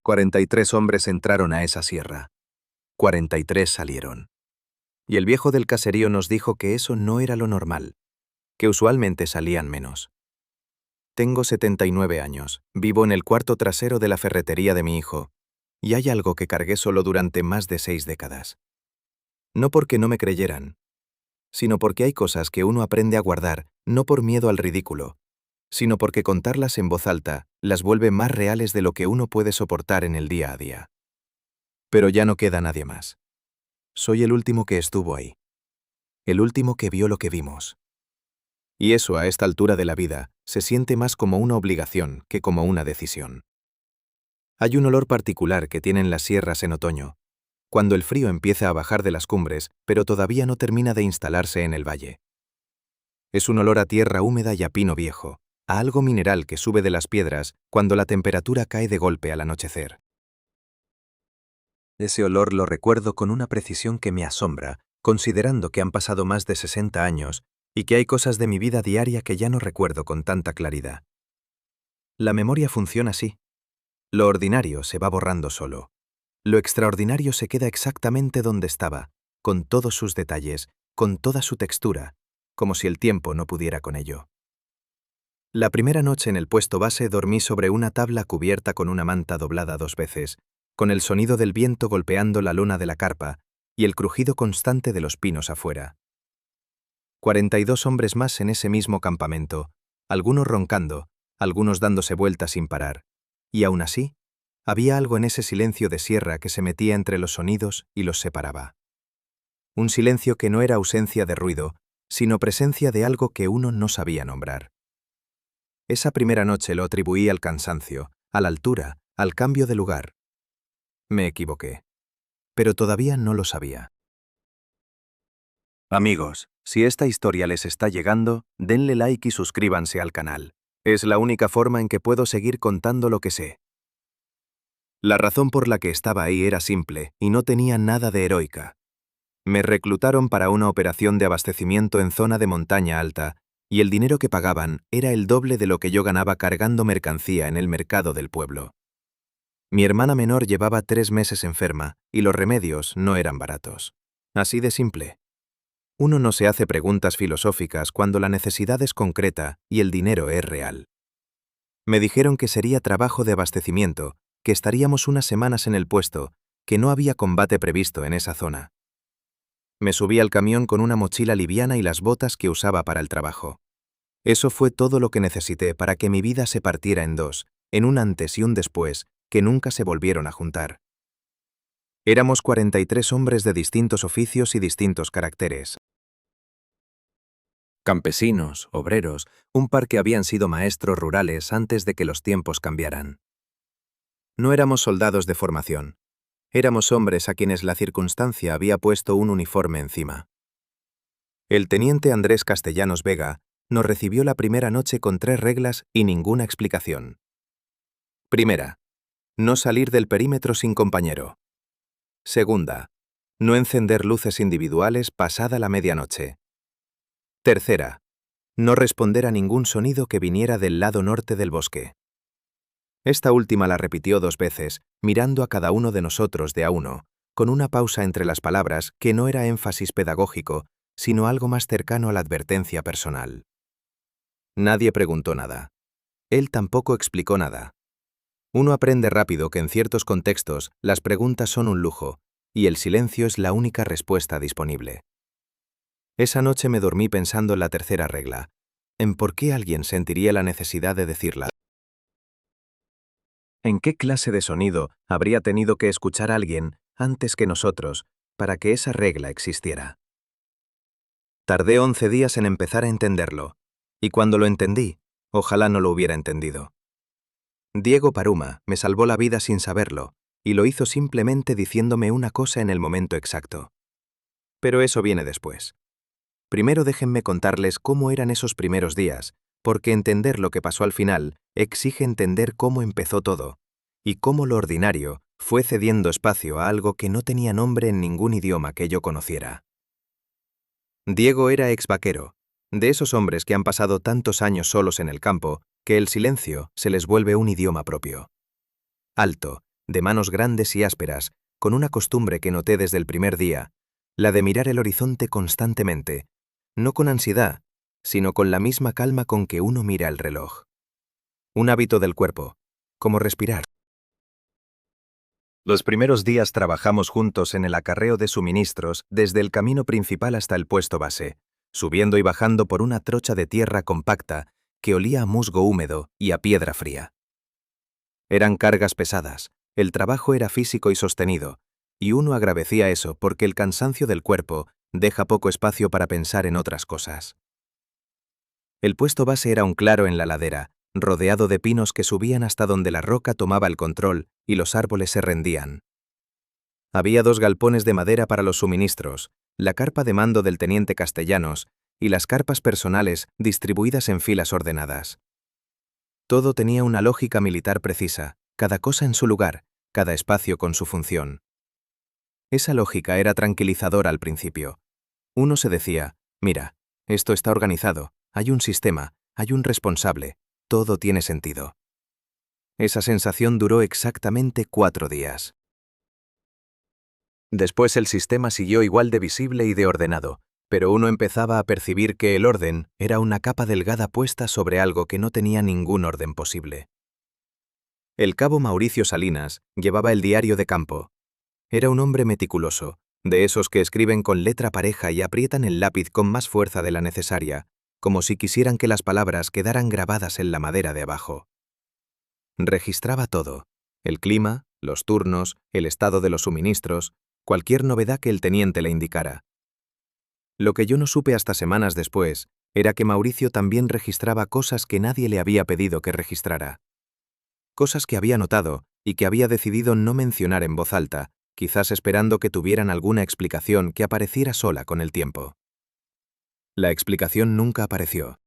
43 hombres entraron a esa sierra. 43 salieron. Y el viejo del caserío nos dijo que eso no era lo normal, que usualmente salían menos. Tengo 79 años, vivo en el cuarto trasero de la ferretería de mi hijo, y hay algo que cargué solo durante más de 6 décadas. No porque no me creyeran, sino porque hay cosas que uno aprende a guardar no por miedo al ridículo, sino porque contarlas en voz alta las vuelve más reales de lo que uno puede soportar en el día a día. Pero ya no queda nadie más. Soy el último que estuvo ahí. El último que vio lo que vimos. Y eso a esta altura de la vida se siente más como una obligación que como una decisión. Hay un olor particular que tienen las sierras en otoño, cuando el frío empieza a bajar de las cumbres, pero todavía no termina de instalarse en el valle. Es un olor a tierra húmeda y a pino viejo, a algo mineral que sube de las piedras cuando la temperatura cae de golpe al anochecer. Ese olor lo recuerdo con una precisión que me asombra, considerando que han pasado más de 60 años y que hay cosas de mi vida diaria que ya no recuerdo con tanta claridad. La memoria funciona así. Lo ordinario se va borrando solo. Lo extraordinario se queda exactamente donde estaba, con todos sus detalles, con toda su textura, como si el tiempo no pudiera con ello. La primera noche en el puesto base dormí sobre una tabla cubierta con una manta doblada 2 veces, con el sonido del viento golpeando la lona de la carpa y el crujido constante de los pinos afuera. 42 hombres más en ese mismo campamento, algunos roncando, algunos dándose vueltas sin parar, y aún así, había algo en ese silencio de sierra que se metía entre los sonidos y los separaba. Un silencio que no era ausencia de ruido, sino presencia de algo que uno no sabía nombrar. Esa primera noche lo atribuí al cansancio, a la altura, al cambio de lugar. Me equivoqué, pero todavía no lo sabía. Amigos, si esta historia les está llegando, denle like y suscríbanse al canal. Es la única forma en que puedo seguir contando lo que sé. La razón por la que estaba ahí era simple y no tenía nada de heroica. Me reclutaron para una operación de abastecimiento en zona de montaña alta, y el dinero que pagaban era el doble de lo que yo ganaba cargando mercancía en el mercado del pueblo. Mi hermana menor llevaba 3 meses enferma y los remedios no eran baratos. Así de simple. Uno no se hace preguntas filosóficas cuando la necesidad es concreta y el dinero es real. Me dijeron que sería trabajo de abastecimiento, que estaríamos unas semanas en el puesto, que no había combate previsto en esa zona. Me subí al camión con una mochila liviana y las botas que usaba para el trabajo. Eso fue todo lo que necesité para que mi vida se partiera en dos, en un antes y un después, que nunca se volvieron a juntar. Éramos 43 hombres de distintos oficios y distintos caracteres. Campesinos, obreros, un par que habían sido maestros rurales antes de que los tiempos cambiaran. No éramos soldados de formación. Éramos hombres a quienes la circunstancia había puesto un uniforme encima. El teniente Andrés Castellanos Vega nos recibió la primera noche con 3 reglas y ninguna explicación. Primera, no salir del perímetro sin compañero. Segunda, no encender luces individuales pasada la medianoche. Tercera, no responder a ningún sonido que viniera del lado norte del bosque. Esta última la repitió 2 veces, mirando a cada uno de nosotros de a uno, con una pausa entre las palabras que no era énfasis pedagógico, sino algo más cercano a la advertencia personal. Nadie preguntó nada. Él tampoco explicó nada. Uno aprende rápido que en ciertos contextos las preguntas son un lujo, y el silencio es la única respuesta disponible. Esa noche me dormí pensando en la tercera regla, en por qué alguien sentiría la necesidad de decirla. ¿En qué clase de sonido habría tenido que escuchar alguien antes que nosotros para que esa regla existiera? Tardé 11 días en empezar a entenderlo, y cuando lo entendí, ojalá no lo hubiera entendido. Diego Paruma me salvó la vida sin saberlo, y lo hizo simplemente diciéndome una cosa en el momento exacto. Pero eso viene después. Primero déjenme contarles cómo eran esos primeros días, porque entender lo que pasó al final exige entender cómo empezó todo, y cómo lo ordinario fue cediendo espacio a algo que no tenía nombre en ningún idioma que yo conociera. Diego era ex vaquero, de esos hombres que han pasado tantos años solos en el campo que el silencio se les vuelve un idioma propio. Alto, de manos grandes y ásperas, con una costumbre que noté desde el primer día, la de mirar el horizonte constantemente, no con ansiedad, sino con la misma calma con que uno mira el reloj. Un hábito del cuerpo, como respirar. Los primeros días trabajamos juntos en el acarreo de suministros desde el camino principal hasta el puesto base, subiendo y bajando por una trocha de tierra compacta que olía a musgo húmedo y a piedra fría. Eran cargas pesadas, el trabajo era físico y sostenido, y uno agradecía eso porque el cansancio del cuerpo deja poco espacio para pensar en otras cosas. El puesto base era un claro en la ladera, rodeado de pinos que subían hasta donde la roca tomaba el control y los árboles se rendían. Había 2 galpones de madera para los suministros, la carpa de mando del teniente Castellanos y las carpas personales distribuidas en filas ordenadas. Todo tenía una lógica militar precisa, cada cosa en su lugar, cada espacio con su función. Esa lógica era tranquilizadora al principio. Uno se decía, mira, esto está organizado, hay un sistema, hay un responsable, todo tiene sentido. Esa sensación duró exactamente 4 días. Después el sistema siguió igual de visible y de ordenado, pero uno empezaba a percibir que el orden era una capa delgada puesta sobre algo que no tenía ningún orden posible. El cabo Mauricio Salinas llevaba el diario de campo. Era un hombre meticuloso, de esos que escriben con letra pareja y aprietan el lápiz con más fuerza de la necesaria, como si quisieran que las palabras quedaran grabadas en la madera de abajo. Registraba todo: el clima, los turnos, el estado de los suministros, cualquier novedad que el teniente le indicara. Lo que yo no supe hasta semanas después era que Mauricio también registraba cosas que nadie le había pedido que registrara. Cosas que había notado y que había decidido no mencionar en voz alta, quizás esperando que tuvieran alguna explicación que apareciera sola con el tiempo. La explicación nunca apareció.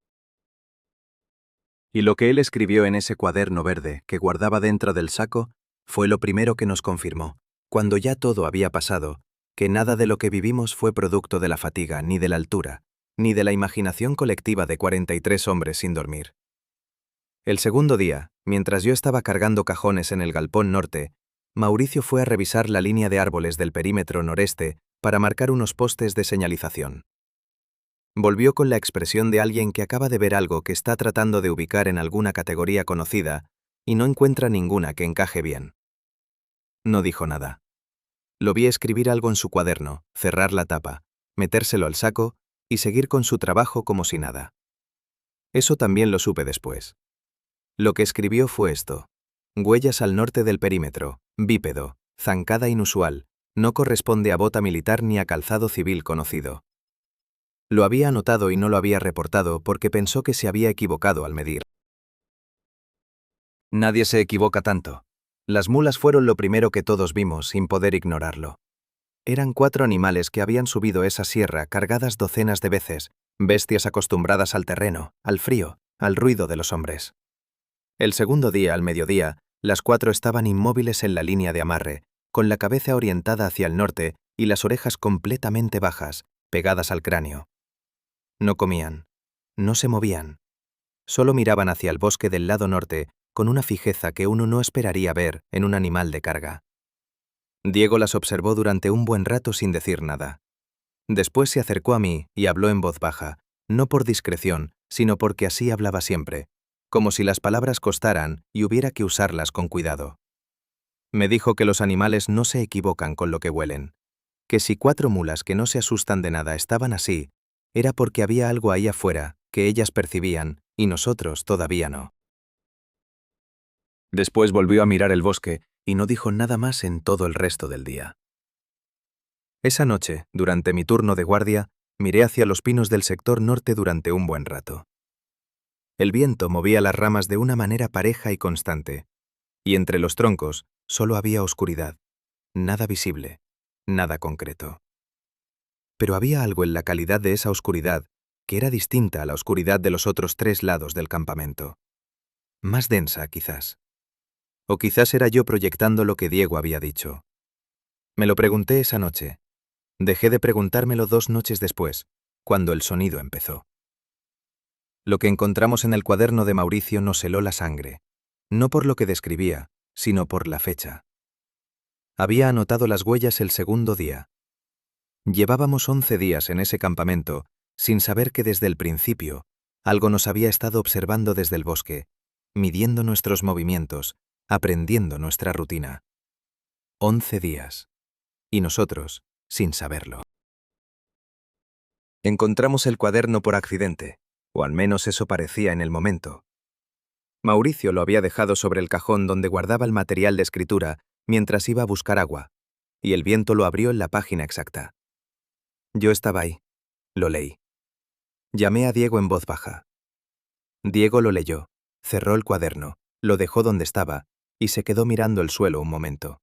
Y lo que él escribió en ese cuaderno verde que guardaba dentro del saco fue lo primero que nos confirmó, cuando ya todo había pasado, que nada de lo que vivimos fue producto de la fatiga, ni de la altura, ni de la imaginación colectiva de 43 hombres sin dormir. El segundo día, mientras yo estaba cargando cajones en el galpón norte, Mauricio fue a revisar la línea de árboles del perímetro noreste para marcar unos postes de señalización. Volvió con la expresión de alguien que acaba de ver algo que está tratando de ubicar en alguna categoría conocida y no encuentra ninguna que encaje bien. No dijo nada. Lo vi escribir algo en su cuaderno, cerrar la tapa, metérselo al saco y seguir con su trabajo como si nada. Eso también lo supe después. Lo que escribió fue esto: huellas al norte del perímetro, bípedo, zancada inusual, no corresponde a bota militar ni a calzado civil conocido. Lo había anotado y no lo había reportado porque pensó que se había equivocado al medir. Nadie se equivoca tanto. Las mulas fueron lo primero que todos vimos sin poder ignorarlo. Eran 4 animales que habían subido esa sierra cargadas docenas de veces, bestias acostumbradas al terreno, al frío, al ruido de los hombres. El segundo día, al mediodía, las 4 estaban inmóviles en la línea de amarre, con la cabeza orientada hacia el norte y las orejas completamente bajas, pegadas al cráneo. No comían, no se movían. Solo miraban hacia el bosque del lado norte con una fijeza que uno no esperaría ver en un animal de carga. Diego las observó durante un buen rato sin decir nada. Después se acercó a mí y habló en voz baja, no por discreción, sino porque así hablaba siempre, como si las palabras costaran y hubiera que usarlas con cuidado. Me dijo que los animales no se equivocan con lo que huelen, que si 4 mulas que no se asustan de nada estaban así, era porque había algo ahí afuera que ellas percibían y nosotros todavía no. Después volvió a mirar el bosque y no dijo nada más en todo el resto del día. Esa noche, durante mi turno de guardia, miré hacia los pinos del sector norte durante un buen rato. El viento movía las ramas de una manera pareja y constante, y entre los troncos solo había oscuridad, nada visible, nada concreto. Pero había algo en la calidad de esa oscuridad que era distinta a la oscuridad de los otros 3 lados del campamento. Más densa, quizás. O quizás era yo proyectando lo que Diego había dicho. Me lo pregunté esa noche. Dejé de preguntármelo 2 noches después, cuando el sonido empezó. Lo que encontramos en el cuaderno de Mauricio nos heló la sangre, no por lo que describía, sino por la fecha. Había anotado las huellas el segundo día. Llevábamos 11 días en ese campamento, sin saber que desde el principio algo nos había estado observando desde el bosque, midiendo nuestros movimientos, aprendiendo nuestra rutina. 11 días. Y nosotros, sin saberlo. Encontramos el cuaderno por accidente, o al menos eso parecía en el momento. Mauricio lo había dejado sobre el cajón donde guardaba el material de escritura mientras iba a buscar agua, y el viento lo abrió en la página exacta. Yo estaba ahí. Lo leí. Llamé a Diego en voz baja. Diego lo leyó, cerró el cuaderno, lo dejó donde estaba y se quedó mirando el suelo un momento.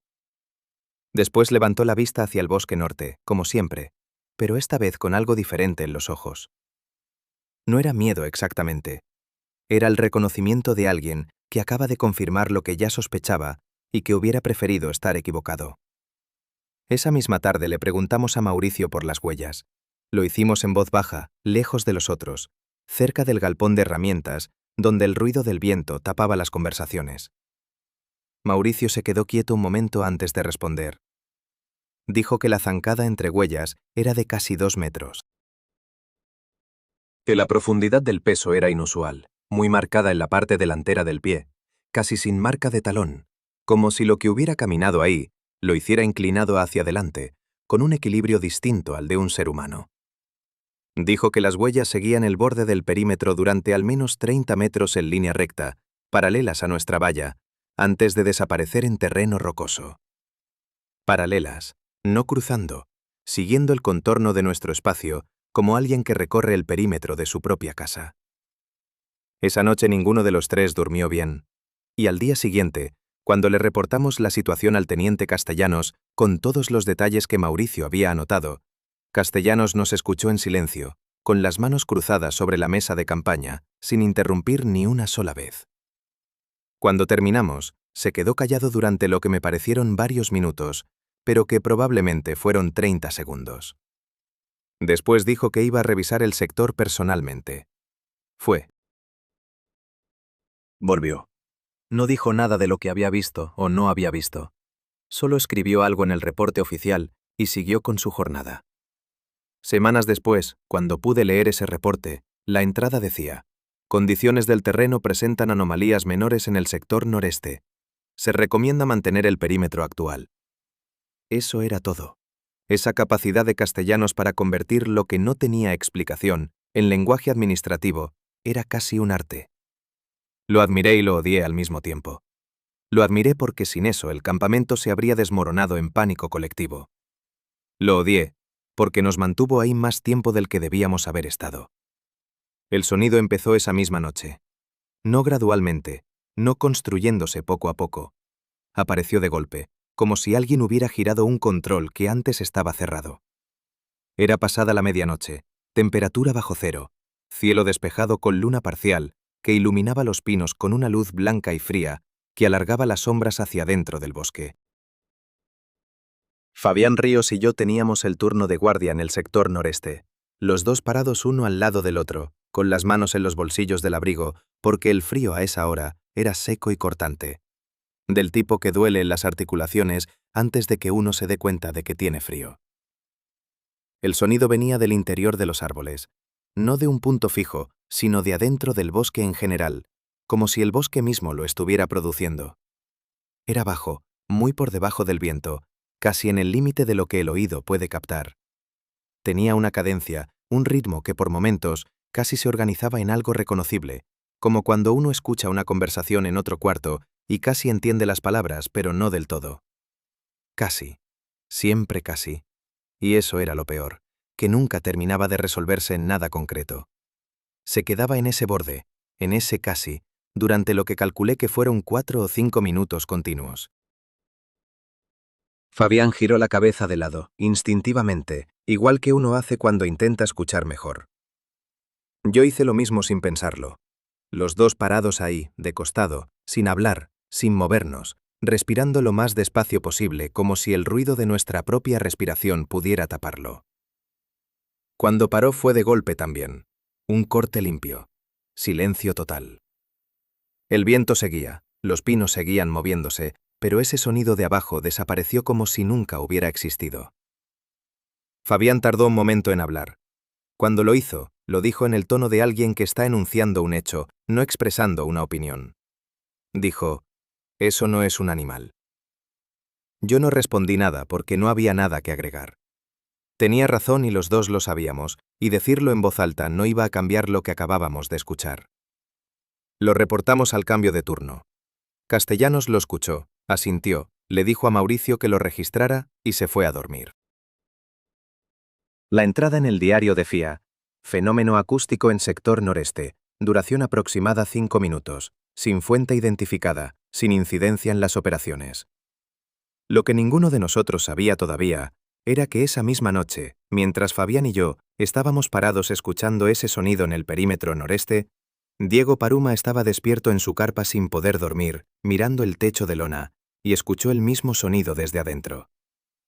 Después levantó la vista hacia el bosque norte, como siempre, pero esta vez con algo diferente en los ojos. No era miedo exactamente. Era el reconocimiento de alguien que acaba de confirmar lo que ya sospechaba y que hubiera preferido estar equivocado. Esa misma tarde le preguntamos a Mauricio por las huellas. Lo hicimos en voz baja, lejos de los otros, cerca del galpón de herramientas, donde el ruido del viento tapaba las conversaciones. Mauricio se quedó quieto un momento antes de responder. Dijo que la zancada entre huellas era de casi 2 metros. Que la profundidad del peso era inusual, muy marcada en la parte delantera del pie, casi sin marca de talón, como si lo que hubiera caminado ahí lo hiciera inclinado hacia adelante, con un equilibrio distinto al de un ser humano. Dijo que las huellas seguían el borde del perímetro durante al menos 30 metros en línea recta, paralelas a nuestra valla, antes de desaparecer en terreno rocoso. Paralelas, no cruzando, siguiendo el contorno de nuestro espacio, como alguien que recorre el perímetro de su propia casa. Esa noche ninguno de los tres durmió bien, y al día siguiente, cuando le reportamos la situación al teniente Castellanos con todos los detalles que Mauricio había anotado, Castellanos nos escuchó en silencio, con las manos cruzadas sobre la mesa de campaña, sin interrumpir ni una sola vez. Cuando terminamos, se quedó callado durante lo que me parecieron varios minutos, pero que probablemente fueron 30 segundos. Después dijo que iba a revisar el sector personalmente. Fue. Volvió. No dijo nada de lo que había visto o no había visto. Solo escribió algo en el reporte oficial y siguió con su jornada. Semanas después, cuando pude leer ese reporte, la entrada decía: condiciones del terreno presentan anomalías menores en el sector noreste. Se recomienda mantener el perímetro actual. Eso era todo. Esa capacidad de Castellanos para convertir lo que no tenía explicación en lenguaje administrativo era casi un arte. Lo admiré y lo odié al mismo tiempo. Lo admiré porque sin eso el campamento se habría desmoronado en pánico colectivo. Lo odié porque nos mantuvo ahí más tiempo del que debíamos haber estado. El sonido empezó esa misma noche. No gradualmente, no construyéndose poco a poco. Apareció de golpe, como si alguien hubiera girado un control que antes estaba cerrado. Era pasada la medianoche, temperatura bajo cero, cielo despejado con luna parcial que iluminaba los pinos con una luz blanca y fría que alargaba las sombras hacia dentro del bosque. Fabián Ríos y yo teníamos el turno de guardia en el sector noreste, los dos parados uno al lado del otro, con las manos en los bolsillos del abrigo, porque el frío a esa hora era seco y cortante, del tipo que duele en las articulaciones antes de que uno se dé cuenta de que tiene frío. El sonido venía del interior de los árboles, no de un punto fijo, sino de adentro del bosque en general, como si el bosque mismo lo estuviera produciendo. Era bajo, muy por debajo del viento, casi en el límite de lo que el oído puede captar. Tenía una cadencia, un ritmo que por momentos casi se organizaba en algo reconocible, como cuando uno escucha una conversación en otro cuarto y casi entiende las palabras, pero no del todo. Casi, siempre casi. Y eso era lo peor, que nunca terminaba de resolverse en nada concreto. Se quedaba en ese borde, en ese casi, durante lo que calculé que fueron 4 o 5 minutos continuos. Fabián giró la cabeza de lado, instintivamente, igual que uno hace cuando intenta escuchar mejor. Yo hice lo mismo sin pensarlo. Los dos parados ahí, de costado, sin hablar, sin movernos, respirando lo más despacio posible, como si el ruido de nuestra propia respiración pudiera taparlo. Cuando paró fue de golpe también. Un corte limpio. Silencio total. El viento seguía, los pinos seguían moviéndose, pero ese sonido de abajo desapareció como si nunca hubiera existido. Fabián tardó un momento en hablar. Cuando lo hizo, lo dijo en el tono de alguien que está enunciando un hecho, no expresando una opinión. Dijo: «Eso no es un animal». Yo no respondí nada porque no había nada que agregar. Tenía razón y los dos lo sabíamos, y decirlo en voz alta no iba a cambiar lo que acabábamos de escuchar. Lo reportamos al cambio de turno. Castellanos lo escuchó, asintió, le dijo a Mauricio que lo registrara y se fue a dormir. La entrada en el diario decía: fenómeno acústico en sector noreste, duración aproximada 5 minutos, sin fuente identificada, sin incidencia en las operaciones. Lo que ninguno de nosotros sabía todavía era que esa misma noche, mientras Fabián y yo estábamos parados escuchando ese sonido en el perímetro noreste, Diego Paruma estaba despierto en su carpa sin poder dormir, mirando el techo de lona, y escuchó el mismo sonido desde adentro.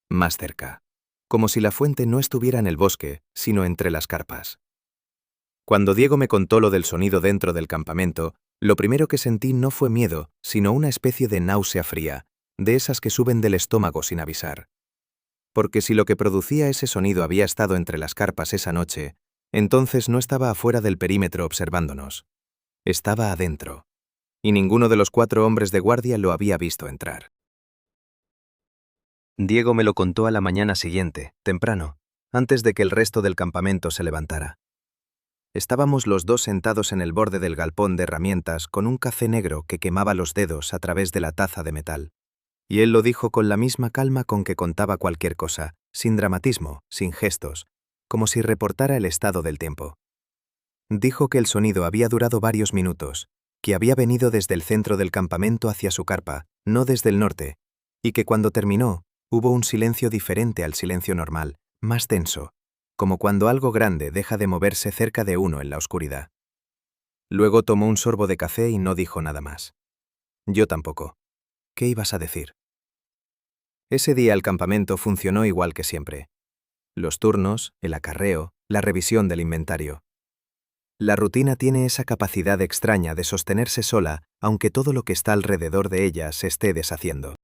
Más cerca. Como si la fuente no estuviera en el bosque, sino entre las carpas. Cuando Diego me contó lo del sonido dentro del campamento, lo primero que sentí no fue miedo, sino una especie de náusea fría, de esas que suben del estómago sin avisar. Porque si lo que producía ese sonido había estado entre las carpas esa noche, entonces no estaba afuera del perímetro observándonos. Estaba adentro. Y ninguno de los 4 hombres de guardia lo había visto entrar. Diego me lo contó a la mañana siguiente, temprano, antes de que el resto del campamento se levantara. Estábamos los dos sentados en el borde del galpón de herramientas con un café negro que quemaba los dedos a través de la taza de metal. Y él lo dijo con la misma calma con que contaba cualquier cosa, sin dramatismo, sin gestos, como si reportara el estado del tiempo. Dijo que el sonido había durado varios minutos, que había venido desde el centro del campamento hacia su carpa, no desde el norte, y que cuando terminó, hubo un silencio diferente al silencio normal, más tenso, como cuando algo grande deja de moverse cerca de uno en la oscuridad. Luego tomó un sorbo de café y no dijo nada más. Yo tampoco. ¿Qué ibas a decir? Ese día el campamento funcionó igual que siempre. Los turnos, el acarreo, la revisión del inventario. La rutina tiene esa capacidad extraña de sostenerse sola, aunque todo lo que está alrededor de ella se esté deshaciendo.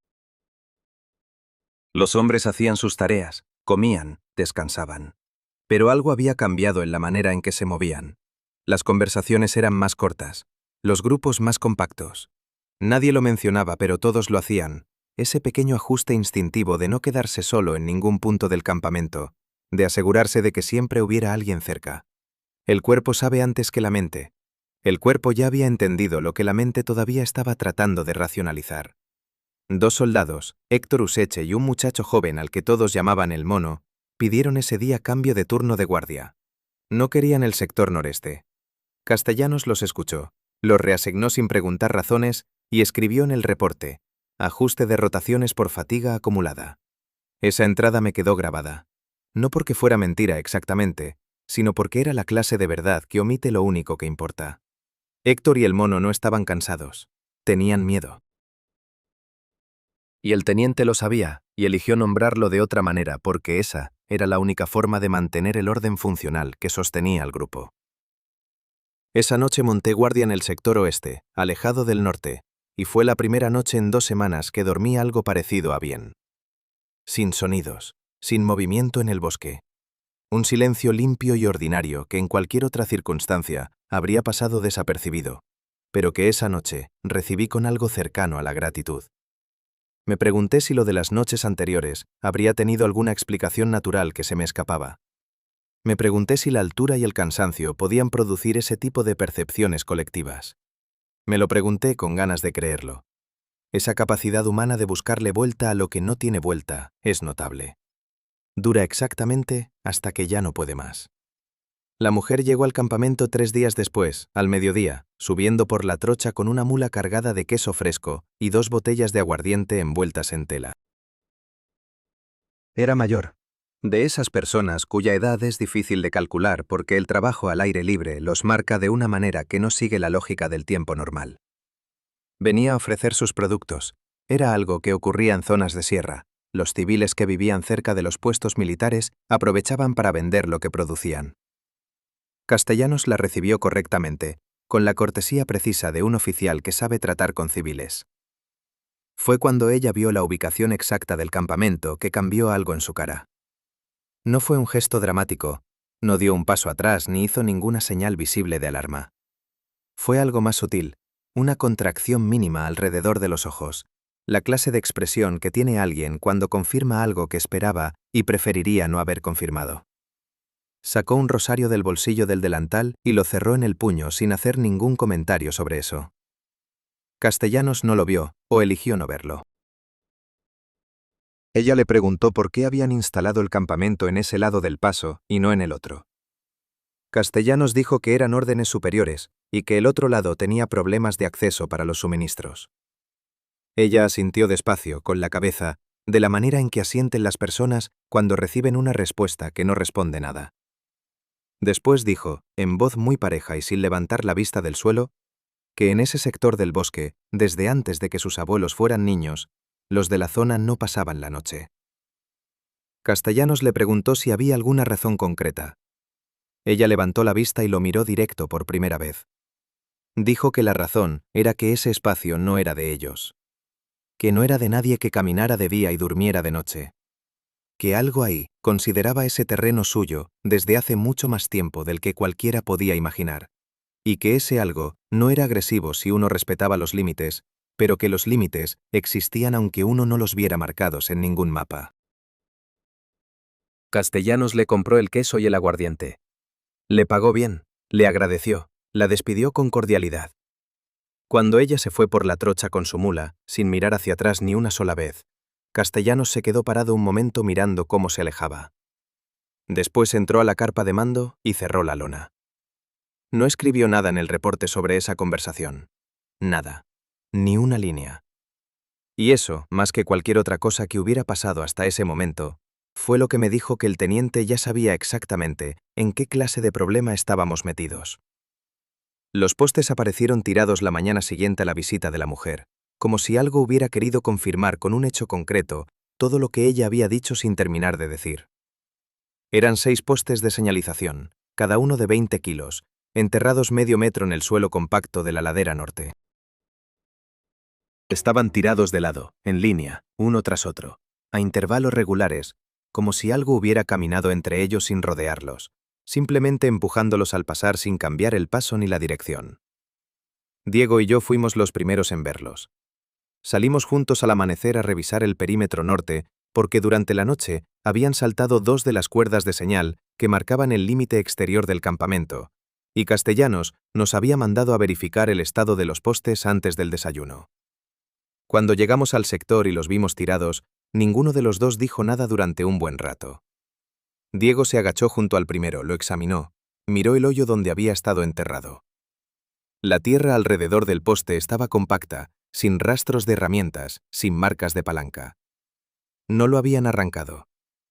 Los hombres hacían sus tareas, comían, descansaban. Pero algo había cambiado en la manera en que se movían. Las conversaciones eran más cortas, los grupos más compactos. Nadie lo mencionaba, pero todos lo hacían. Ese pequeño ajuste instintivo de no quedarse solo en ningún punto del campamento, de asegurarse de que siempre hubiera alguien cerca. El cuerpo sabe antes que la mente. El cuerpo ya había entendido lo que la mente todavía estaba tratando de racionalizar. 2 soldados, Héctor Useche y un muchacho joven al que todos llamaban el Mono, pidieron ese día cambio de turno de guardia. No querían el sector noreste. Castellanos los escuchó, los reasignó sin preguntar razones y escribió en el reporte: ajuste de rotaciones por fatiga acumulada. Esa entrada me quedó grabada. No porque fuera mentira exactamente, sino porque era la clase de verdad que omite lo único que importa. Héctor y el Mono no estaban cansados, tenían miedo. Y el teniente lo sabía, y eligió nombrarlo de otra manera porque esa era la única forma de mantener el orden funcional que sostenía al grupo. Esa noche monté guardia en el sector oeste, alejado del norte, y fue la primera noche en 2 semanas que dormí algo parecido a bien. Sin sonidos, sin movimiento en el bosque. Un silencio limpio y ordinario que en cualquier otra circunstancia habría pasado desapercibido, pero que esa noche recibí con algo cercano a la gratitud. Me pregunté si lo de las noches anteriores habría tenido alguna explicación natural que se me escapaba. Me pregunté si la altura y el cansancio podían producir ese tipo de percepciones colectivas. Me lo pregunté con ganas de creerlo. Esa capacidad humana de buscarle vuelta a lo que no tiene vuelta es notable. Dura exactamente hasta que ya no puede más. La mujer llegó al campamento 3 días después, al mediodía, subiendo por la trocha con una mula cargada de queso fresco y 2 botellas de aguardiente envueltas en tela. Era mayor. De esas personas cuya edad es difícil de calcular porque el trabajo al aire libre los marca de una manera que no sigue la lógica del tiempo normal. Venía a ofrecer sus productos. Era algo que ocurría en zonas de sierra. Los civiles que vivían cerca de los puestos militares aprovechaban para vender lo que producían. Castellanos la recibió correctamente, con la cortesía precisa de un oficial que sabe tratar con civiles. Fue cuando ella vio la ubicación exacta del campamento que cambió algo en su cara. No fue un gesto dramático, no dio un paso atrás ni hizo ninguna señal visible de alarma. Fue algo más sutil, una contracción mínima alrededor de los ojos, la clase de expresión que tiene alguien cuando confirma algo que esperaba y preferiría no haber confirmado. Sacó un rosario del bolsillo del delantal y lo cerró en el puño sin hacer ningún comentario sobre eso. Castellanos no lo vio, o eligió no verlo. Ella le preguntó por qué habían instalado el campamento en ese lado del paso y no en el otro. Castellanos dijo que eran órdenes superiores y que el otro lado tenía problemas de acceso para los suministros. Ella asintió despacio, con la cabeza, de la manera en que asienten las personas cuando reciben una respuesta que no responde nada. Después dijo, en voz muy pareja y sin levantar la vista del suelo, que en ese sector del bosque, desde antes de que sus abuelos fueran niños, los de la zona no pasaban la noche. Castellanos le preguntó si había alguna razón concreta. Ella levantó la vista y lo miró directo por primera vez. Dijo que la razón era que ese espacio no era de ellos. Que no era de nadie que caminara de día y durmiera de noche. Que algo ahí consideraba ese terreno suyo desde hace mucho más tiempo del que cualquiera podía imaginar. Y que ese algo no era agresivo si uno respetaba los límites, pero que los límites existían aunque uno no los viera marcados en ningún mapa. Castellanos le compró el queso y el aguardiente. Le pagó bien, le agradeció, la despidió con cordialidad. Cuando ella se fue por la trocha con su mula, sin mirar hacia atrás ni una sola vez, Castellanos se quedó parado un momento mirando cómo se alejaba. Después entró a la carpa de mando y cerró la lona. No escribió nada en el reporte sobre esa conversación. Nada. Ni una línea. Y eso, más que cualquier otra cosa que hubiera pasado hasta ese momento, fue lo que me dijo que el teniente ya sabía exactamente en qué clase de problema estábamos metidos. Los postes aparecieron tirados la mañana siguiente a la visita de la mujer, como si algo hubiera querido confirmar con un hecho concreto todo lo que ella había dicho sin terminar de decir. Eran 6 postes de señalización, cada uno de 20 kilos, enterrados medio metro en el suelo compacto de la ladera norte. Estaban tirados de lado, en línea, uno tras otro, a intervalos regulares, como si algo hubiera caminado entre ellos sin rodearlos, simplemente empujándolos al pasar sin cambiar el paso ni la dirección. Diego y yo fuimos los primeros en verlos. Salimos juntos al amanecer a revisar el perímetro norte, porque durante la noche habían saltado 2 de las cuerdas de señal que marcaban el límite exterior del campamento, y Castellanos nos había mandado a verificar el estado de los postes antes del desayuno. Cuando llegamos al sector y los vimos tirados, ninguno de los dos dijo nada durante un buen rato. Diego se agachó junto al primero, lo examinó, miró el hoyo donde había estado enterrado. La tierra alrededor del poste estaba compacta, sin rastros de herramientas, sin marcas de palanca. No lo habían arrancado.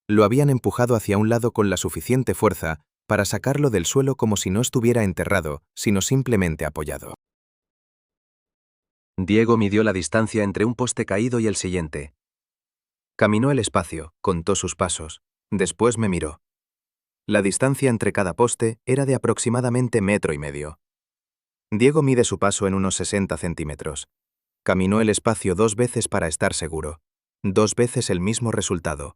Lo habían empujado hacia un lado con la suficiente fuerza para sacarlo del suelo como si no estuviera enterrado, sino simplemente apoyado. Diego midió la distancia entre un poste caído y el siguiente. Caminó el espacio, contó sus pasos. Después me miró. La distancia entre cada poste era de aproximadamente 1,5 metros. Diego mide su paso en unos 60 centímetros. Caminó el espacio 2 veces para estar seguro. 2 veces el mismo resultado.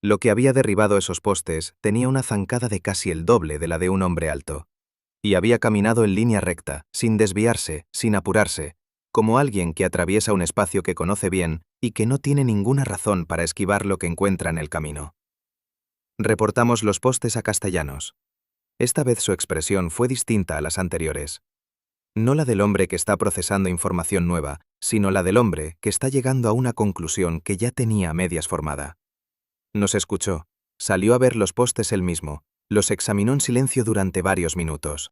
Lo que había derribado esos postes tenía una zancada de casi el doble de la de un hombre alto. Y había caminado en línea recta, sin desviarse, sin apurarse, como alguien que atraviesa un espacio que conoce bien y que no tiene ninguna razón para esquivar lo que encuentra en el camino. Reportamos los postes a Castellanos. Esta vez su expresión fue distinta a las anteriores. No la del hombre que está procesando información nueva, sino la del hombre que está llegando a una conclusión que ya tenía a medias formada. Nos escuchó, salió a ver los postes él mismo, los examinó en silencio durante varios minutos.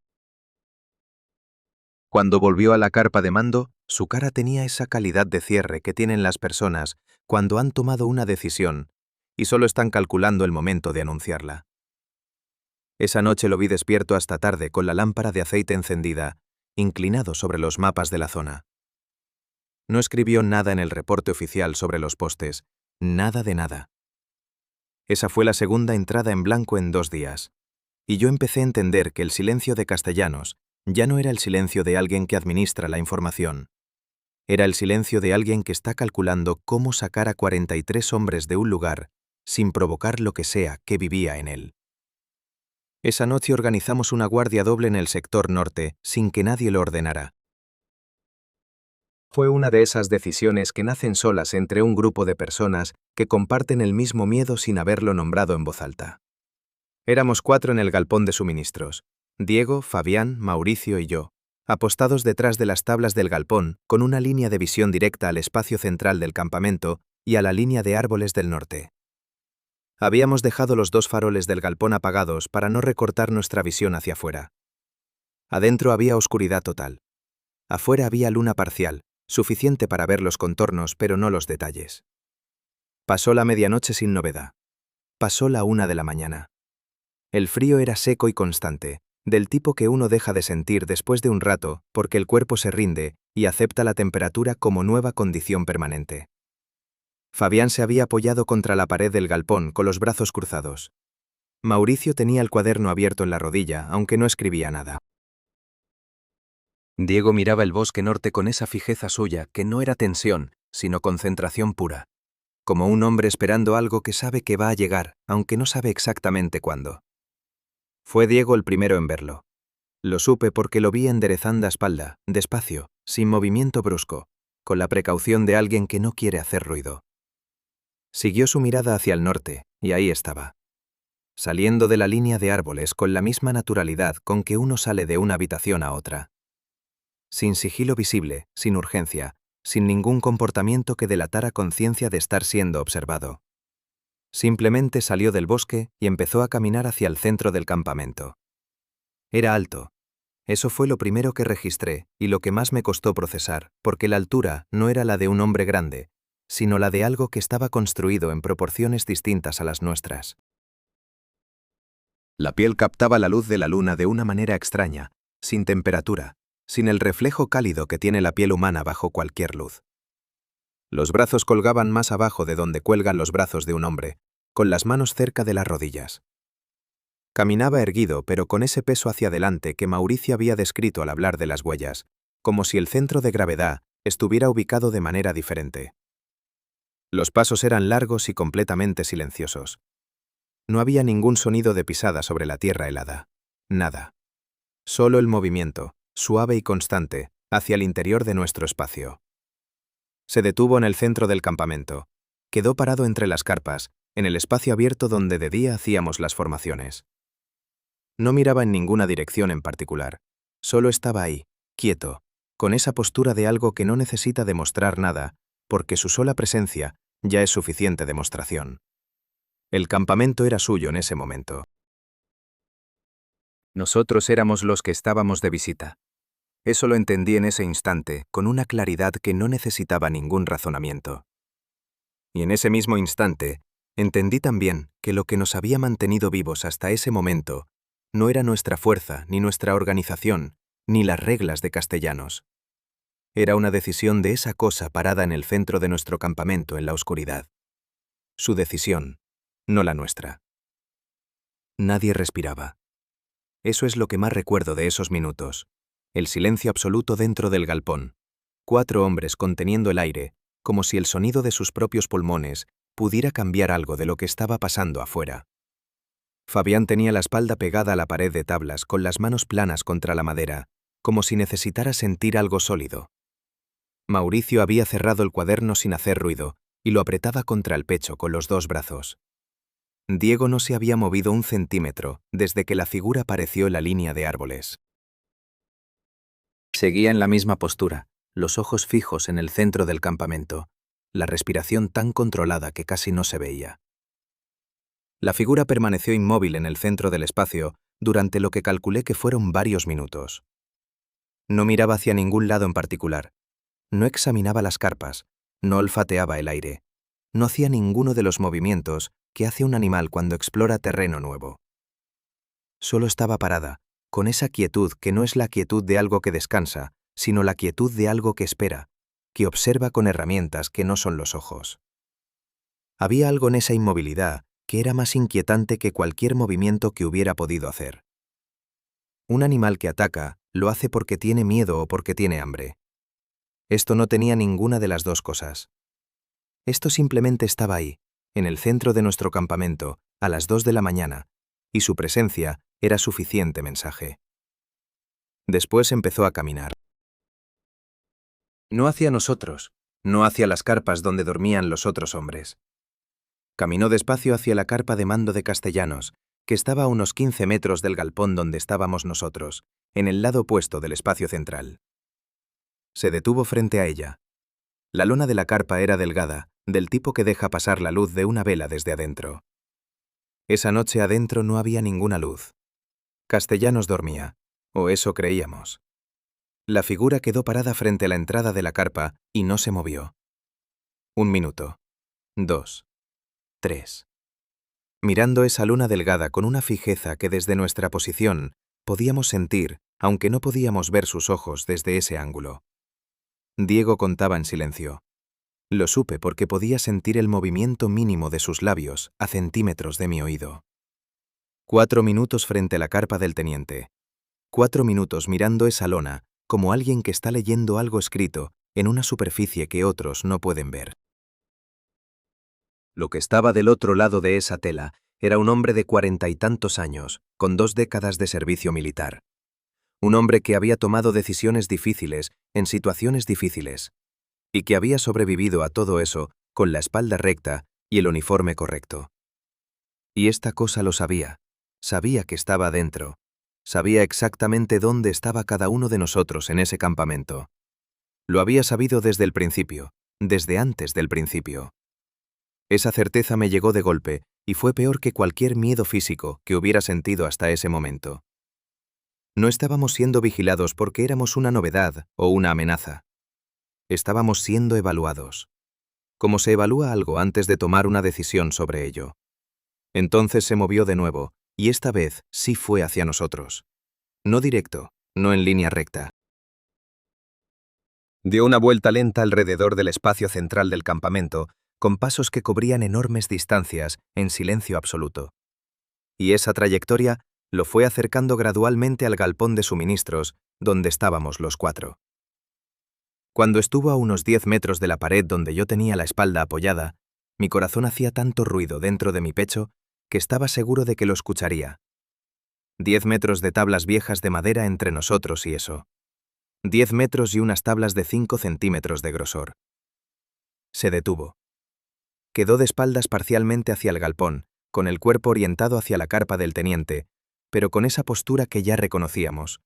Cuando volvió a la carpa de mando, su cara tenía esa calidad de cierre que tienen las personas cuando han tomado una decisión y solo están calculando el momento de anunciarla. Esa noche lo vi despierto hasta tarde con la lámpara de aceite encendida, inclinado sobre los mapas de la zona. No escribió nada en el reporte oficial sobre los postes, nada de nada. Esa fue la segunda entrada en blanco en 2 días, y yo empecé a entender que el silencio de Castellanos ya no era el silencio de alguien que administra la información. Era el silencio de alguien que está calculando cómo sacar a 43 hombres de un lugar sin provocar lo que sea que vivía en él. Esa noche organizamos una guardia doble en el sector norte, sin que nadie lo ordenara. Fue una de esas decisiones que nacen solas entre un grupo de personas que comparten el mismo miedo sin haberlo nombrado en voz alta. Éramos 4 en el galpón de suministros: Diego, Fabián, Mauricio y yo, apostados detrás de las tablas del galpón, con una línea de visión directa al espacio central del campamento y a la línea de árboles del norte. Habíamos dejado los 2 faroles del galpón apagados para no recortar nuestra visión hacia afuera. Adentro había oscuridad total. Afuera había luna parcial, suficiente para ver los contornos pero no los detalles. Pasó la medianoche sin novedad. Pasó la 1 de la mañana. El frío era seco y constante, del tipo que uno deja de sentir después de un rato porque el cuerpo se rinde y acepta la temperatura como nueva condición permanente. Fabián se había apoyado contra la pared del galpón con los brazos cruzados. Mauricio tenía el cuaderno abierto en la rodilla, aunque no escribía nada. Diego miraba el bosque norte con esa fijeza suya que no era tensión, sino concentración pura, como un hombre esperando algo que sabe que va a llegar, aunque no sabe exactamente cuándo. Fue Diego el primero en verlo. Lo supe porque lo vi enderezando la espalda, despacio, sin movimiento brusco, con la precaución de alguien que no quiere hacer ruido. Siguió su mirada hacia el norte, y ahí estaba, saliendo de la línea de árboles con la misma naturalidad con que uno sale de una habitación a otra. Sin sigilo visible, sin urgencia, sin ningún comportamiento que delatara conciencia de estar siendo observado. Simplemente salió del bosque y empezó a caminar hacia el centro del campamento. Era alto. Eso fue lo primero que registré y lo que más me costó procesar, porque la altura no era la de un hombre grande, sino la de algo que estaba construido en proporciones distintas a las nuestras. La piel captaba la luz de la luna de una manera extraña, sin temperatura, sin el reflejo cálido que tiene la piel humana bajo cualquier luz. Los brazos colgaban más abajo de donde cuelgan los brazos de un hombre, con las manos cerca de las rodillas. Caminaba erguido, pero con ese peso hacia adelante que Mauricio había descrito al hablar de las huellas, como si el centro de gravedad estuviera ubicado de manera diferente. Los pasos eran largos y completamente silenciosos. No había ningún sonido de pisada sobre la tierra helada. Nada. Solo el movimiento, suave y constante, hacia el interior de nuestro espacio. Se detuvo en el centro del campamento. Quedó parado entre las carpas, en el espacio abierto donde de día hacíamos las formaciones. No miraba en ninguna dirección en particular. Solo estaba ahí, quieto, con esa postura de algo que no necesita demostrar nada, porque su sola presencia ya es suficiente demostración. El campamento era suyo en ese momento. Nosotros éramos los que estábamos de visita. Eso lo entendí en ese instante, con una claridad que no necesitaba ningún razonamiento. Y en ese mismo instante, entendí también que lo que nos había mantenido vivos hasta ese momento no era nuestra fuerza, ni nuestra organización, ni las reglas de castellanos. Era una decisión de esa cosa parada en el centro de nuestro campamento en la oscuridad. Su decisión, no la nuestra. Nadie respiraba. Eso es lo que más recuerdo de esos minutos. El silencio absoluto dentro del galpón. 4 hombres conteniendo el aire, como si el sonido de sus propios pulmones pudiera cambiar algo de lo que estaba pasando afuera. Fabián tenía la espalda pegada a la pared de tablas con las manos planas contra la madera, como si necesitara sentir algo sólido. Mauricio había cerrado el cuaderno sin hacer ruido y lo apretaba contra el pecho con los 2 brazos. Diego no se había movido un centímetro desde que la figura apareció en la línea de árboles. Seguía en la misma postura, los ojos fijos en el centro del campamento, la respiración tan controlada que casi no se veía. La figura permaneció inmóvil en el centro del espacio durante lo que calculé que fueron varios minutos. No miraba hacia ningún lado en particular. No examinaba las carpas, no olfateaba el aire. No hacía ninguno de los movimientos que hace un animal cuando explora terreno nuevo. Solo estaba parada, con esa quietud que no es la quietud de algo que descansa, sino la quietud de algo que espera, que observa con herramientas que no son los ojos. Había algo en esa inmovilidad que era más inquietante que cualquier movimiento que hubiera podido hacer. Un animal que ataca lo hace porque tiene miedo o porque tiene hambre. Esto no tenía ninguna de las dos cosas. Esto simplemente estaba ahí, en el centro de nuestro campamento, a las 2 de la mañana, y su presencia era suficiente mensaje. Después empezó a caminar. No hacia nosotros, no hacia las carpas donde dormían los otros hombres. Caminó despacio hacia la carpa de mando de Castellanos, que estaba a unos 15 metros del galpón donde estábamos nosotros, en el lado opuesto del espacio central. Se detuvo frente a ella. La lona de la carpa era delgada, del tipo que deja pasar la luz de una vela desde adentro. Esa noche adentro no había ninguna luz. Castellanos dormía, o eso creíamos. La figura quedó parada frente a la entrada de la carpa y no se movió. 1 minuto. 2. 3. Mirando esa luna delgada con una fijeza que desde nuestra posición podíamos sentir, aunque no podíamos ver sus ojos desde ese ángulo. Diego contaba en silencio. Lo supe porque podía sentir el movimiento mínimo de sus labios a centímetros de mi oído. 4 minutos frente a la carpa del teniente. 4 minutos mirando esa lona, como alguien que está leyendo algo escrito en una superficie que otros no pueden ver. Lo que estaba del otro lado de esa tela era un hombre de 40 y tantos años, con 2 décadas de servicio militar. Un hombre que había tomado decisiones difíciles en situaciones difíciles, y que había sobrevivido a todo eso con la espalda recta y el uniforme correcto. Y esta cosa lo sabía. Sabía que estaba dentro. Sabía exactamente dónde estaba cada uno de nosotros en ese campamento. Lo había sabido desde el principio, desde antes del principio. Esa certeza me llegó de golpe y fue peor que cualquier miedo físico que hubiera sentido hasta ese momento. No estábamos siendo vigilados porque éramos una novedad o una amenaza. Estábamos siendo evaluados. Como se evalúa algo antes de tomar una decisión sobre ello. Entonces se movió de nuevo, y esta vez sí fue hacia nosotros. No directo, no en línea recta. Dio una vuelta lenta alrededor del espacio central del campamento, con pasos que cubrían enormes distancias en silencio absoluto. Y esa trayectoria lo fue acercando gradualmente al galpón de suministros, donde estábamos los 4. Cuando estuvo a unos 10 metros de la pared donde yo tenía la espalda apoyada, mi corazón hacía tanto ruido dentro de mi pecho que estaba seguro de que lo escucharía. 10 metros de tablas viejas de madera entre nosotros y eso. 10 metros y unas tablas de 5 centímetros de grosor. Se detuvo. Quedó de espaldas parcialmente hacia el galpón, con el cuerpo orientado hacia la carpa del teniente, pero con esa postura que ya reconocíamos,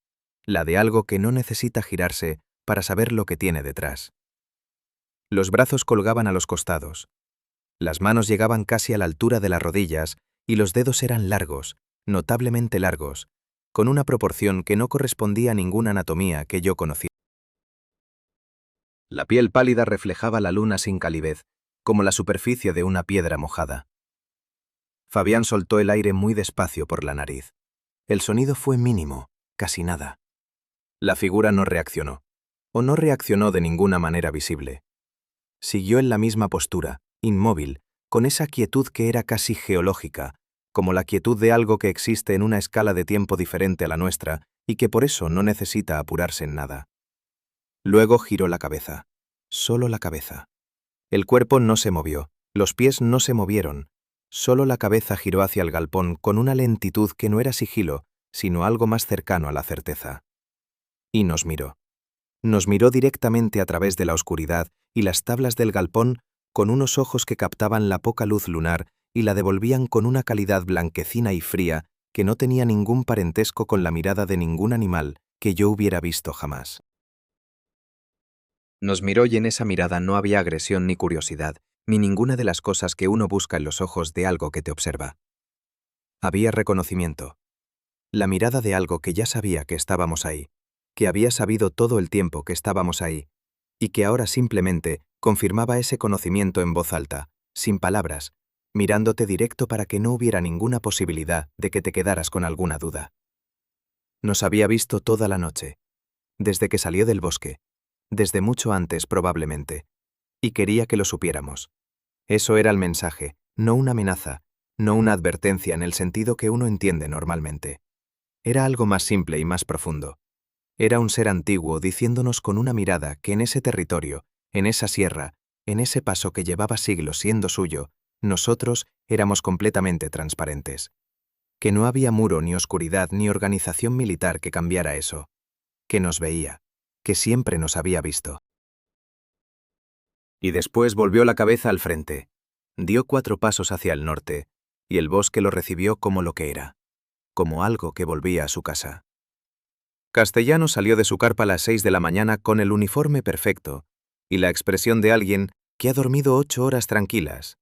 la de algo que no necesita girarse para saber lo que tiene detrás. Los brazos colgaban a los costados. Las manos llegaban casi a la altura de las rodillas y los dedos eran largos, notablemente largos, con una proporción que no correspondía a ninguna anatomía que yo conocía. La piel pálida reflejaba la luna sin calidez, como la superficie de una piedra mojada. Fabián soltó el aire muy despacio por la nariz. El sonido fue mínimo, casi nada. La figura no reaccionó, o no reaccionó de ninguna manera visible. Siguió en la misma postura, inmóvil, con esa quietud que era casi geológica, como la quietud de algo que existe en una escala de tiempo diferente a la nuestra y que por eso no necesita apurarse en nada. Luego giró la cabeza, solo la cabeza. El cuerpo no se movió, los pies no se movieron, solo la cabeza giró hacia el galpón con una lentitud que no era sigilo, sino algo más cercano a la certeza. Y nos miró. Nos miró directamente a través de la oscuridad y las tablas del galpón con unos ojos que captaban la poca luz lunar y la devolvían con una calidad blanquecina y fría que no tenía ningún parentesco con la mirada de ningún animal que yo hubiera visto jamás. Nos miró y en esa mirada no había agresión ni curiosidad, ni ninguna de las cosas que uno busca en los ojos de algo que te observa. Había reconocimiento. La mirada de algo que ya sabía que estábamos ahí, que había sabido todo el tiempo que estábamos ahí, y que ahora simplemente confirmaba ese conocimiento en voz alta, sin palabras, mirándote directo para que no hubiera ninguna posibilidad de que te quedaras con alguna duda. Nos había visto toda la noche, desde que salió del bosque, desde mucho antes probablemente, y quería que lo supiéramos. Eso era el mensaje, no una amenaza, no una advertencia en el sentido que uno entiende normalmente. Era algo más simple y más profundo. Era un ser antiguo diciéndonos con una mirada que en ese territorio, en esa sierra, en ese paso que llevaba siglos siendo suyo, nosotros éramos completamente transparentes. Que no había muro, ni oscuridad, ni organización militar que cambiara eso. Que nos veía, que siempre nos había visto. Y después volvió la cabeza al frente, dio 4 pasos hacia el norte, y el bosque lo recibió como lo que era, como algo que volvía a su casa. Castellanos salió de su carpa a las 6 de la mañana con el uniforme perfecto y la expresión de alguien que ha dormido 8 horas tranquilas.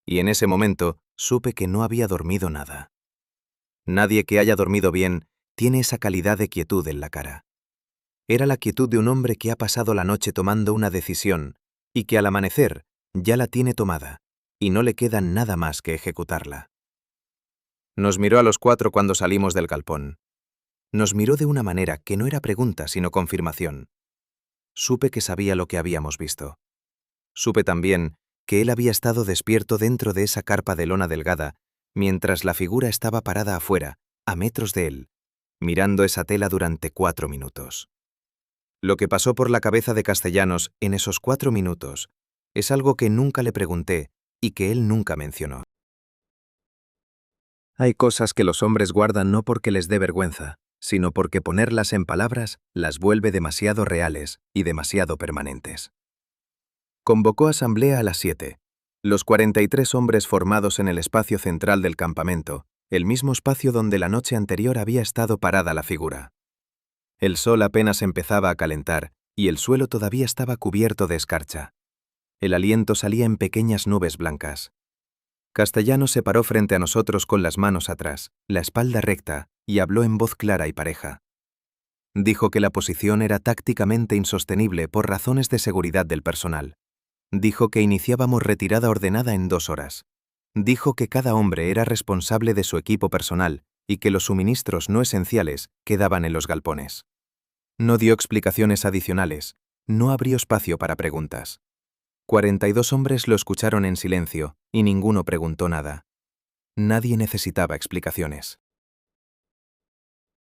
Y en ese momento supe que no había dormido nada. Nadie que haya dormido bien tiene esa calidad de quietud en la cara. Era la quietud de un hombre que ha pasado la noche tomando una decisión y que al amanecer ya la tiene tomada y no le queda nada más que ejecutarla. Nos miró a los 4 cuando salimos del galpón. Nos miró de una manera que no era pregunta sino confirmación. Supe que sabía lo que habíamos visto. Supe también que él había estado despierto dentro de esa carpa de lona delgada, mientras la figura estaba parada afuera, a metros de él, mirando esa tela durante 4 minutos. Lo que pasó por la cabeza de Castellanos en esos 4 minutos es algo que nunca le pregunté y que él nunca mencionó. Hay cosas que los hombres guardan no porque les dé vergüenza, sino porque ponerlas en palabras las vuelve demasiado reales y demasiado permanentes. Convocó asamblea a las 7. Los 43 hombres formados en el espacio central del campamento, el mismo espacio donde la noche anterior había estado parada la figura. El sol apenas empezaba a calentar y el suelo todavía estaba cubierto de escarcha. El aliento salía en pequeñas nubes blancas. Castellanos se paró frente a nosotros con las manos atrás, la espalda recta, y habló en voz clara y pareja. Dijo que la posición era tácticamente insostenible por razones de seguridad del personal. Dijo que iniciábamos retirada ordenada en 2 horas. Dijo que cada hombre era responsable de su equipo personal y que los suministros no esenciales quedaban en los galpones. No dio explicaciones adicionales, no abrió espacio para preguntas. 42 hombres lo escucharon en silencio y ninguno preguntó nada. Nadie necesitaba explicaciones.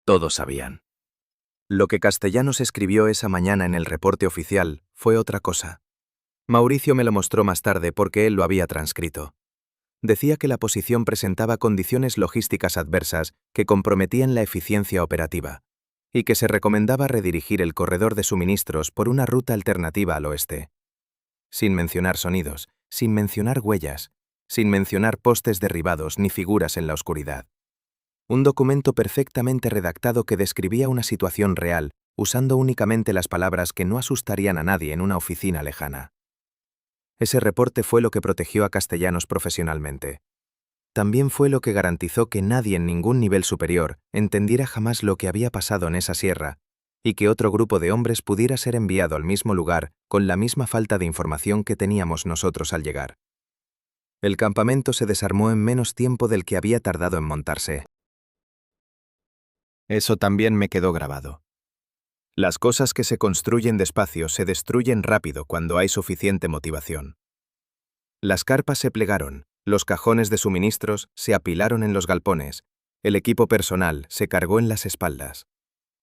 Todos sabían. Lo que Castellanos escribió esa mañana en el reporte oficial fue otra cosa. Mauricio me lo mostró más tarde porque él lo había transcrito. Decía que la posición presentaba condiciones logísticas adversas que comprometían la eficiencia operativa, y que se recomendaba redirigir el corredor de suministros por una ruta alternativa al oeste. Sin mencionar sonidos, sin mencionar huellas, sin mencionar postes derribados ni figuras en la oscuridad. Un documento perfectamente redactado que describía una situación real, usando únicamente las palabras que no asustarían a nadie en una oficina lejana. Ese reporte fue lo que protegió a Castellanos profesionalmente. También fue lo que garantizó que nadie en ningún nivel superior entendiera jamás lo que había pasado en esa sierra y que otro grupo de hombres pudiera ser enviado al mismo lugar con la misma falta de información que teníamos nosotros al llegar. El campamento se desarmó en menos tiempo del que había tardado en montarse. Eso también me quedó grabado. Las cosas que se construyen despacio se destruyen rápido cuando hay suficiente motivación. Las carpas se plegaron, los cajones de suministros se apilaron en los galpones, el equipo personal se cargó en las espaldas.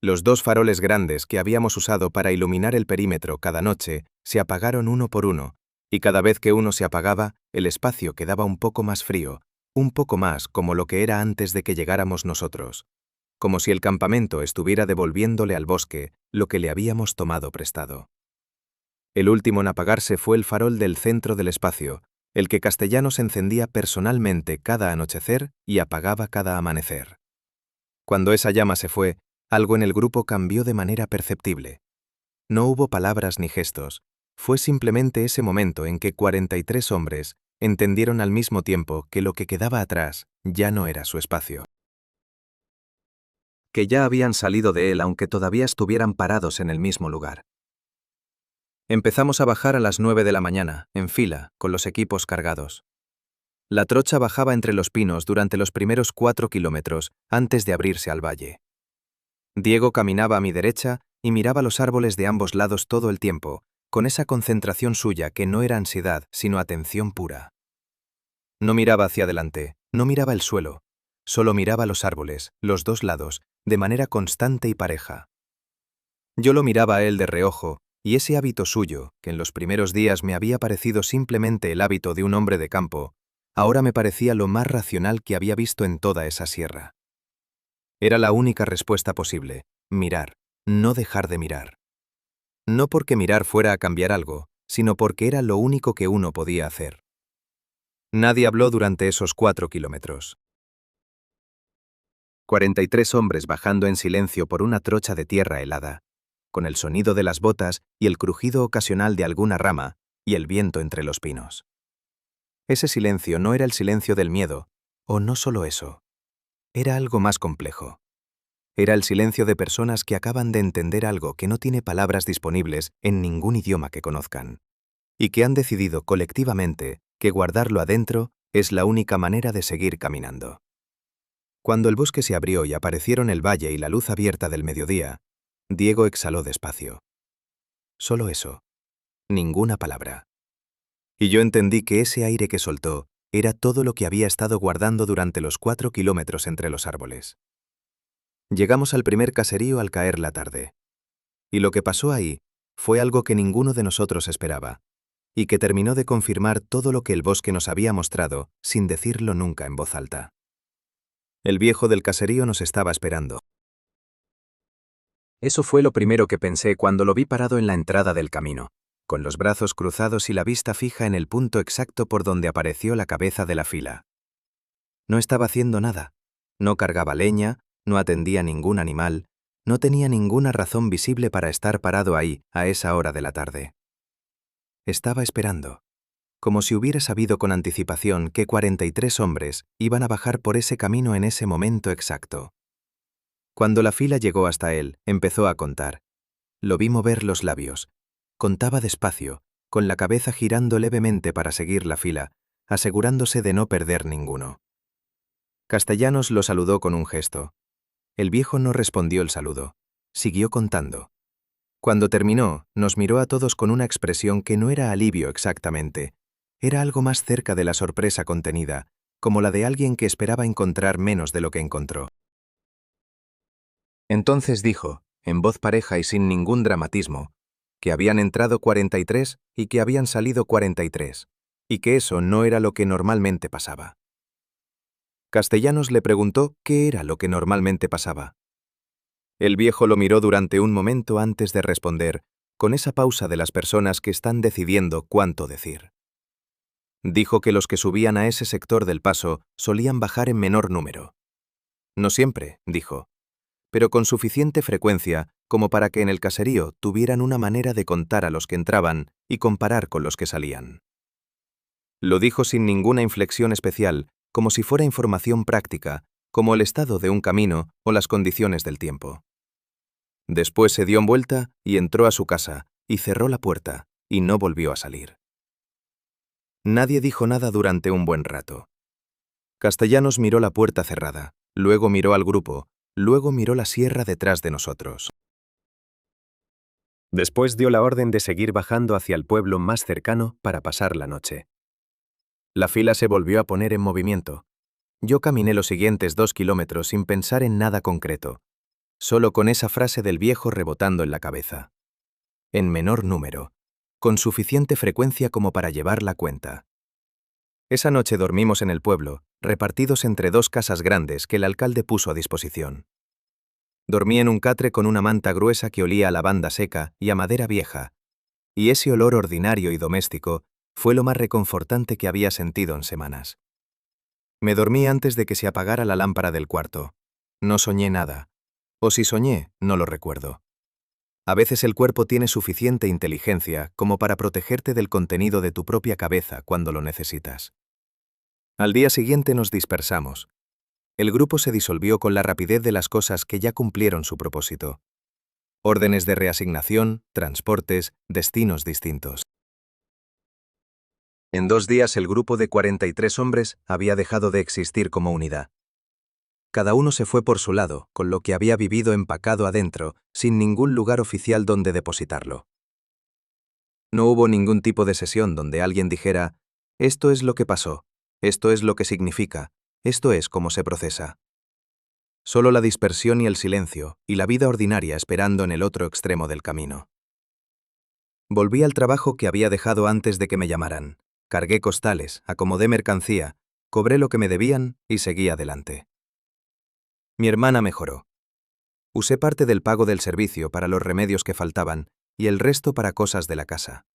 Los 2 faroles grandes que habíamos usado para iluminar el perímetro cada noche se apagaron uno por uno, y cada vez que uno se apagaba, el espacio quedaba un poco más frío, un poco más como lo que era antes de que llegáramos nosotros, como si el campamento estuviera devolviéndole al bosque lo que le habíamos tomado prestado. El último en apagarse fue el farol del centro del espacio, el que Castellanos encendía personalmente cada anochecer y apagaba cada amanecer. Cuando esa llama se fue, algo en el grupo cambió de manera perceptible. No hubo palabras ni gestos, fue simplemente ese momento en que 43 hombres entendieron al mismo tiempo que lo que quedaba atrás ya no era su espacio. Que ya habían salido de él aunque todavía estuvieran parados en el mismo lugar. Empezamos a bajar a las 9 de la mañana, en fila, con los equipos cargados. La trocha bajaba entre los pinos durante los primeros 4 kilómetros antes de abrirse al valle. Diego caminaba a mi derecha y miraba los árboles de ambos lados todo el tiempo, con esa concentración suya que no era ansiedad, sino atención pura. No miraba hacia adelante, no miraba el suelo, solo miraba los árboles, los 2 lados, de manera constante y pareja. Yo lo miraba a él de reojo, y ese hábito suyo, que en los primeros días me había parecido simplemente el hábito de un hombre de campo, ahora me parecía lo más racional que había visto en toda esa sierra. Era la única respuesta posible: mirar, no dejar de mirar. No porque mirar fuera a cambiar algo, sino porque era lo único que uno podía hacer. Nadie habló durante esos 4 kilómetros. 43 hombres bajando en silencio por una trocha de tierra helada, con el sonido de las botas y el crujido ocasional de alguna rama y el viento entre los pinos. Ese silencio no era el silencio del miedo, o no solo eso. Era algo más complejo. Era el silencio de personas que acaban de entender algo que no tiene palabras disponibles en ningún idioma que conozcan, y que han decidido colectivamente que guardarlo adentro es la única manera de seguir caminando. Cuando el bosque se abrió y aparecieron el valle y la luz abierta del mediodía, Diego exhaló despacio. Solo eso. Ninguna palabra. Y yo entendí que ese aire que soltó era todo lo que había estado guardando durante los 4 kilómetros entre los árboles. Llegamos al primer caserío al caer la tarde. Y lo que pasó ahí fue algo que ninguno de nosotros esperaba, y que terminó de confirmar todo lo que el bosque nos había mostrado sin decirlo nunca en voz alta. El viejo del caserío nos estaba esperando. Eso fue lo primero que pensé cuando lo vi parado en la entrada del camino, con los brazos cruzados y la vista fija en el punto exacto por donde apareció la cabeza de la fila. No estaba haciendo nada. No cargaba leña, no atendía ningún animal, no tenía ninguna razón visible para estar parado ahí a esa hora de la tarde. Estaba esperando, como si hubiera sabido con anticipación que 43 hombres iban a bajar por ese camino en ese momento exacto. Cuando la fila llegó hasta él, empezó a contar. Lo vi mover los labios. Contaba despacio, con la cabeza girando levemente para seguir la fila, asegurándose de no perder ninguno. Castellanos lo saludó con un gesto. El viejo no respondió el saludo. Siguió contando. Cuando terminó, nos miró a todos con una expresión que no era alivio exactamente. Era algo más cerca de la sorpresa contenida, como la de alguien que esperaba encontrar menos de lo que encontró. Entonces dijo, en voz pareja y sin ningún dramatismo, que habían entrado 43 y que habían salido 43, y que eso no era lo que normalmente pasaba. Castellanos le preguntó qué era lo que normalmente pasaba. El viejo lo miró durante un momento antes de responder, con esa pausa de las personas que están decidiendo cuánto decir. Dijo que los que subían a ese sector del paso solían bajar en menor número. No siempre, dijo, pero con suficiente frecuencia como para que en el caserío tuvieran una manera de contar a los que entraban y comparar con los que salían. Lo dijo sin ninguna inflexión especial, como si fuera información práctica, como el estado de un camino o las condiciones del tiempo. Después se dio en vuelta y entró a su casa, y cerró la puerta, y no volvió a salir. Nadie dijo nada durante un buen rato. Castellanos miró la puerta cerrada, luego miró al grupo, luego miró la sierra detrás de nosotros. Después dio la orden de seguir bajando hacia el pueblo más cercano para pasar la noche. La fila se volvió a poner en movimiento. Yo caminé los siguientes 2 kilómetros sin pensar en nada concreto, solo con esa frase del viejo rebotando en la cabeza. En menor número, con suficiente frecuencia como para llevar la cuenta. Esa noche dormimos en el pueblo, repartidos entre 2 casas grandes que el alcalde puso a disposición. Dormí en un catre con una manta gruesa que olía a lavanda seca y a madera vieja, y ese olor ordinario y doméstico fue lo más reconfortante que había sentido en semanas. Me dormí antes de que se apagara la lámpara del cuarto. No soñé nada. O si soñé, no lo recuerdo. A veces el cuerpo tiene suficiente inteligencia como para protegerte del contenido de tu propia cabeza cuando lo necesitas. Al día siguiente nos dispersamos. El grupo se disolvió con la rapidez de las cosas que ya cumplieron su propósito. Órdenes de reasignación, transportes, destinos distintos. En 2 días el grupo de 43 hombres había dejado de existir como unidad. Cada uno se fue por su lado, con lo que había vivido empacado adentro, sin ningún lugar oficial donde depositarlo. No hubo ningún tipo de sesión donde alguien dijera, esto es lo que pasó, esto es lo que significa, esto es cómo se procesa. Solo la dispersión y el silencio, y la vida ordinaria esperando en el otro extremo del camino. Volví al trabajo que había dejado antes de que me llamaran. Cargué costales, acomodé mercancía, cobré lo que me debían y seguí adelante. Mi hermana mejoró. Usé parte del pago del servicio para los remedios que faltaban y el resto para cosas de la casa.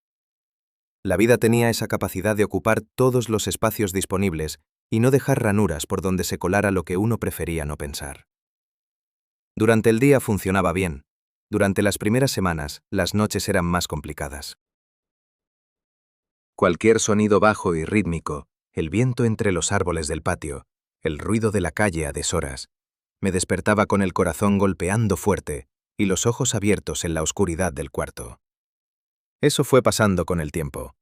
La vida tenía esa capacidad de ocupar todos los espacios disponibles y no dejar ranuras por donde se colara lo que uno prefería no pensar. Durante el día funcionaba bien. Durante las primeras semanas, las noches eran más complicadas. Cualquier sonido bajo y rítmico, el viento entre los árboles del patio, el ruido de la calle a deshoras, me despertaba con el corazón golpeando fuerte y los ojos abiertos en la oscuridad del cuarto. Eso fue pasando con el tiempo.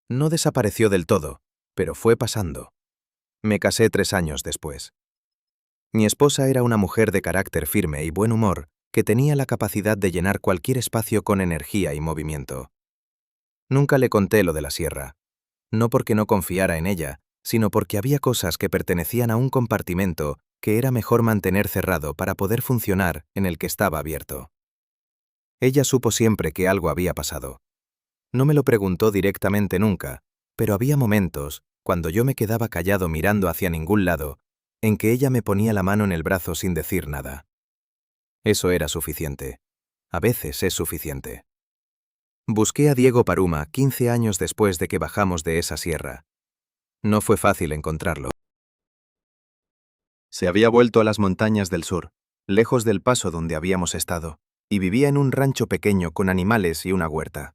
No desapareció del todo, pero fue pasando. Me casé 3 años después. Mi esposa era una mujer de carácter firme y buen humor que tenía la capacidad de llenar cualquier espacio con energía y movimiento. Nunca le conté lo de la sierra. No porque no confiara en ella, sino porque había cosas que pertenecían a un compartimento que era mejor mantener cerrado para poder funcionar en el que estaba abierto. Ella supo siempre que algo había pasado. No me lo preguntó directamente nunca, pero había momentos, cuando yo me quedaba callado mirando hacia ningún lado, en que ella me ponía la mano en el brazo sin decir nada. Eso era suficiente. A veces es suficiente. Busqué a Diego Paruma 15 años después de que bajamos de esa sierra. No fue fácil encontrarlo. Se había vuelto a las montañas del sur, lejos del paso donde habíamos estado, y vivía en un rancho pequeño con animales y una huerta.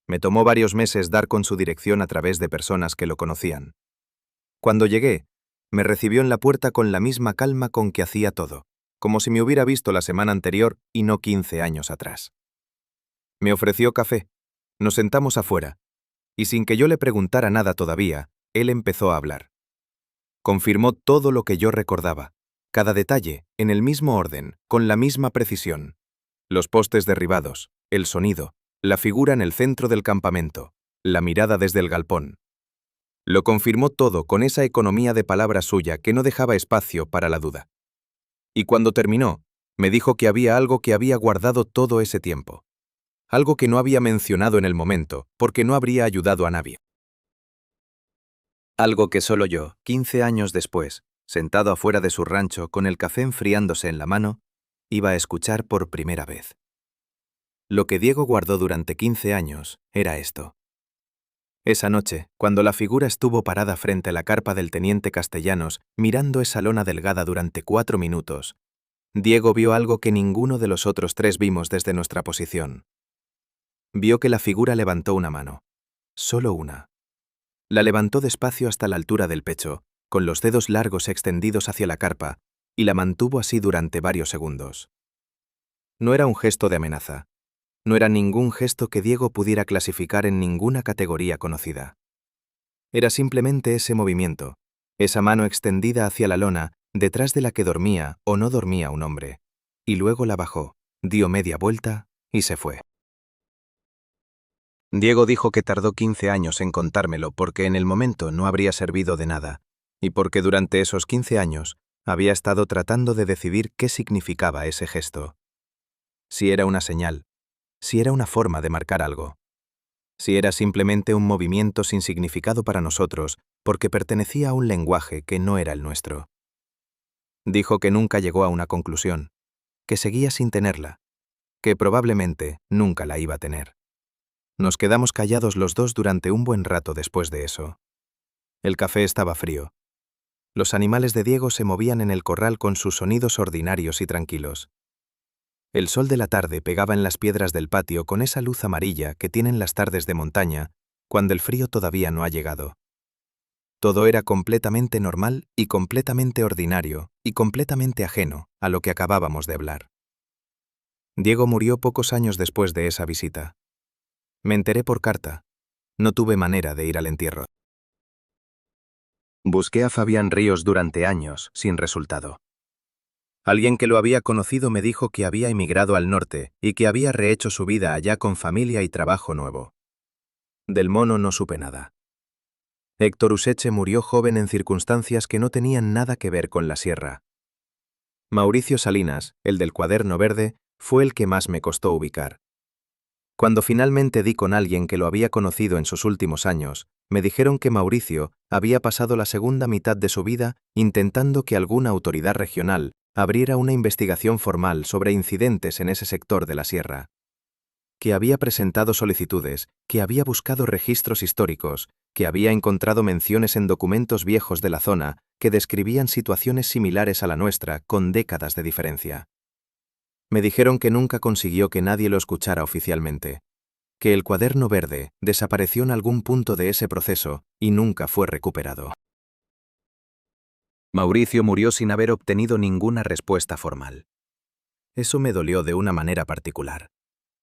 Me tomó varios meses dar con su dirección a través de personas que lo conocían. Cuando llegué, me recibió en la puerta con la misma calma con que hacía todo, como si me hubiera visto la semana anterior y no 15 años atrás. Me ofreció café, nos sentamos afuera, y sin que yo le preguntara nada todavía, él empezó a hablar. Confirmó todo lo que yo recordaba, cada detalle, en el mismo orden, con la misma precisión. Los postes derribados, el sonido, la figura en el centro del campamento, la mirada desde el galpón. Lo confirmó todo con esa economía de palabra suya que no dejaba espacio para la duda. Y cuando terminó, me dijo que había algo que había guardado todo ese tiempo. Algo que no había mencionado en el momento, porque no habría ayudado a nadie. Algo que solo yo, 15 años después, sentado afuera de su rancho con el café enfriándose en la mano, iba a escuchar por primera vez. Lo que Diego guardó durante 15 años era esto. Esa noche, cuando la figura estuvo parada frente a la carpa del teniente Castellanos, mirando esa lona delgada durante 4 minutos, Diego vio algo que ninguno de los otros 3 vimos desde nuestra posición. Vio que la figura levantó una mano. Solo una. La levantó despacio hasta la altura del pecho, con los dedos largos extendidos hacia la carpa, y la mantuvo así durante varios segundos. No era un gesto de amenaza. No era ningún gesto que Diego pudiera clasificar en ninguna categoría conocida. Era simplemente ese movimiento, esa mano extendida hacia la lona, detrás de la que dormía o no dormía un hombre, y luego la bajó, dio media vuelta y se fue. Diego dijo que tardó 15 años en contármelo porque en el momento no habría servido de nada, y porque durante esos 15 años había estado tratando de decidir qué significaba ese gesto. Si era una señal, si era una forma de marcar algo, si era simplemente un movimiento sin significado para nosotros porque pertenecía a un lenguaje que no era el nuestro. Dijo que nunca llegó a una conclusión, que seguía sin tenerla, que probablemente nunca la iba a tener. Nos quedamos callados los dos durante un buen rato después de eso. El café estaba frío. Los animales de Diego se movían en el corral con sus sonidos ordinarios y tranquilos. El sol de la tarde pegaba en las piedras del patio con esa luz amarilla que tienen las tardes de montaña, cuando el frío todavía no ha llegado. Todo era completamente normal y completamente ordinario y completamente ajeno a lo que acabábamos de hablar. Diego murió pocos años después de esa visita. Me enteré por carta. No tuve manera de ir al entierro. Busqué a Fabián Ríos durante años, sin resultado. Alguien que lo había conocido me dijo que había emigrado al norte y que había rehecho su vida allá con familia y trabajo nuevo. Del mono no supe nada. Héctor Useche murió joven en circunstancias que no tenían nada que ver con la sierra. Mauricio Salinas, el del cuaderno verde, fue el que más me costó ubicar. Cuando finalmente di con alguien que lo había conocido en sus últimos años, me dijeron que Mauricio había pasado la segunda mitad de su vida intentando que alguna autoridad regional abriera una investigación formal sobre incidentes en ese sector de la sierra. Que había presentado solicitudes, que había buscado registros históricos, que había encontrado menciones en documentos viejos de la zona que describían situaciones similares a la nuestra con décadas de diferencia. Me dijeron que nunca consiguió que nadie lo escuchara oficialmente, que el cuaderno verde desapareció en algún punto de ese proceso y nunca fue recuperado. Mauricio murió sin haber obtenido ninguna respuesta formal. Eso me dolió de una manera particular,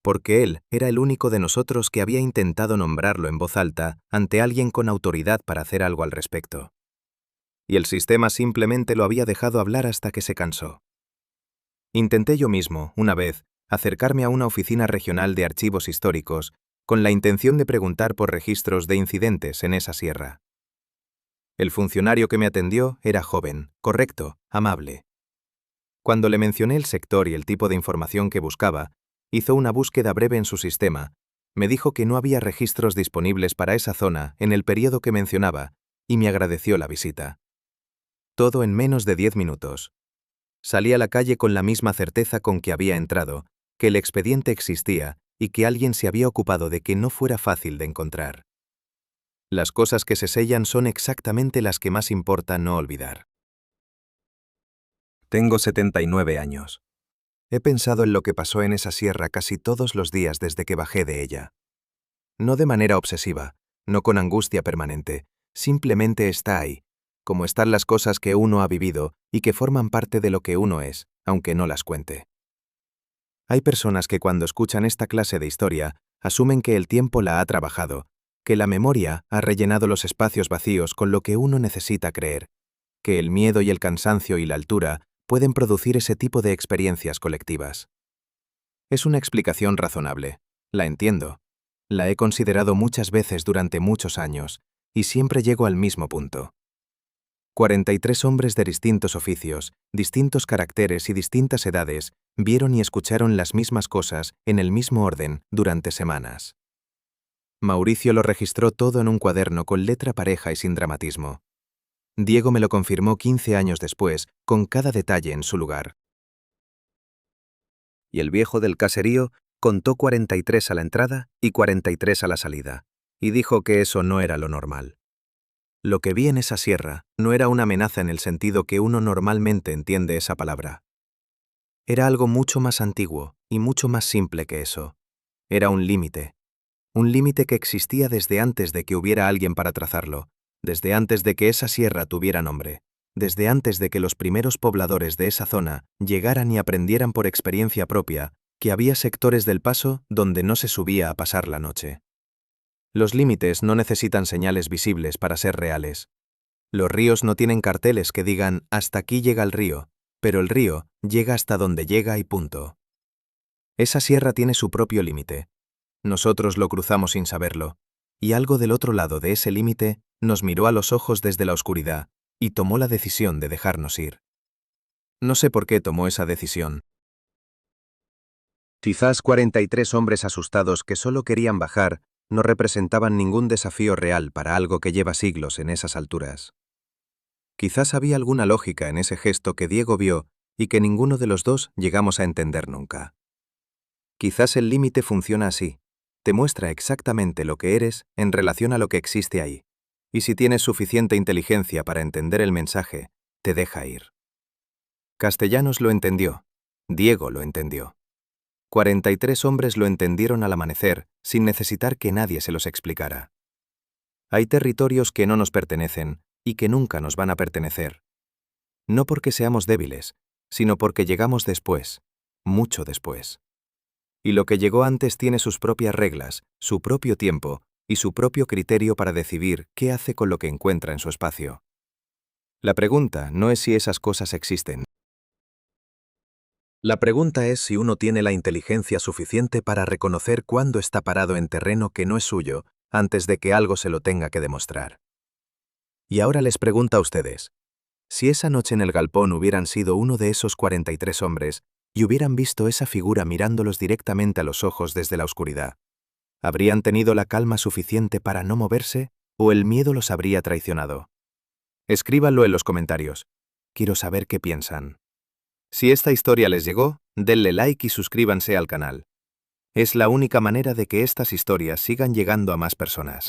porque él era el único de nosotros que había intentado nombrarlo en voz alta ante alguien con autoridad para hacer algo al respecto. Y el sistema simplemente lo había dejado hablar hasta que se cansó. Intenté yo mismo, una vez, acercarme a una oficina regional de archivos históricos con la intención de preguntar por registros de incidentes en esa sierra. El funcionario que me atendió era joven, correcto, amable. Cuando le mencioné el sector y el tipo de información que buscaba, hizo una búsqueda breve en su sistema, me dijo que no había registros disponibles para esa zona en el periodo que mencionaba y me agradeció la visita. Todo en menos de 10 minutos. Salí a la calle con la misma certeza con que había entrado, que el expediente existía y que alguien se había ocupado de que no fuera fácil de encontrar. Las cosas que se sellan son exactamente las que más importa no olvidar. Tengo 79 años. He pensado en lo que pasó en esa sierra casi todos los días desde que bajé de ella. No de manera obsesiva, no con angustia permanente, simplemente está ahí, como están las cosas que uno ha vivido y que forman parte de lo que uno es, aunque no las cuente. Hay personas que cuando escuchan esta clase de historia asumen que el tiempo la ha trabajado, que la memoria ha rellenado los espacios vacíos con lo que uno necesita creer, que el miedo y el cansancio y la altura pueden producir ese tipo de experiencias colectivas. Es una explicación razonable, la entiendo. La he considerado muchas veces durante muchos años y siempre llego al mismo punto. 43 hombres de distintos oficios, distintos caracteres y distintas edades vieron y escucharon las mismas cosas en el mismo orden durante semanas. Mauricio lo registró todo en un cuaderno con letra pareja y sin dramatismo. Diego me lo confirmó 15 años después, con cada detalle en su lugar. Y el viejo del caserío contó 43 a la entrada y 43 a la salida, y dijo que eso no era lo normal. Lo que vi en esa sierra no era una amenaza en el sentido que uno normalmente entiende esa palabra. Era algo mucho más antiguo y mucho más simple que eso. Era un límite que existía desde antes de que hubiera alguien para trazarlo, desde antes de que esa sierra tuviera nombre, desde antes de que los primeros pobladores de esa zona llegaran y aprendieran por experiencia propia que había sectores del paso donde no se subía a pasar la noche. Los límites no necesitan señales visibles para ser reales. Los ríos no tienen carteles que digan «hasta aquí llega el río», pero el río llega hasta donde llega y punto. Esa sierra tiene su propio límite. Nosotros lo cruzamos sin saberlo, y algo del otro lado de ese límite nos miró a los ojos desde la oscuridad y tomó la decisión de dejarnos ir. No sé por qué tomó esa decisión. Quizás 43 hombres asustados que solo querían bajar no representaban ningún desafío real para algo que lleva siglos en esas alturas. Quizás había alguna lógica en ese gesto que Diego vio y que ninguno de los dos llegamos a entender nunca. Quizás el límite funciona así. Te muestra exactamente lo que eres en relación a lo que existe ahí. Y si tienes suficiente inteligencia para entender el mensaje, te deja ir. Castellanos lo entendió. Diego lo entendió. 43 hombres lo entendieron al amanecer, sin necesitar que nadie se los explicara. Hay territorios que no nos pertenecen y que nunca nos van a pertenecer. No porque seamos débiles, sino porque llegamos después, mucho después. Y lo que llegó antes tiene sus propias reglas, su propio tiempo y su propio criterio para decidir qué hace con lo que encuentra en su espacio. La pregunta no es si esas cosas existen. La pregunta es si uno tiene la inteligencia suficiente para reconocer cuándo está parado en terreno que no es suyo, antes de que algo se lo tenga que demostrar. Y ahora les pregunto a ustedes, Si esa noche en el galpón hubieran sido uno de esos 43 hombres y hubieran visto esa figura mirándolos directamente a los ojos desde la oscuridad, ¿habrían tenido la calma suficiente para no moverse o el miedo los habría traicionado? Escríbanlo en los comentarios. Quiero saber qué piensan. Si esta historia les llegó, denle like y suscríbanse al canal. Es la única manera de que estas historias sigan llegando a más personas.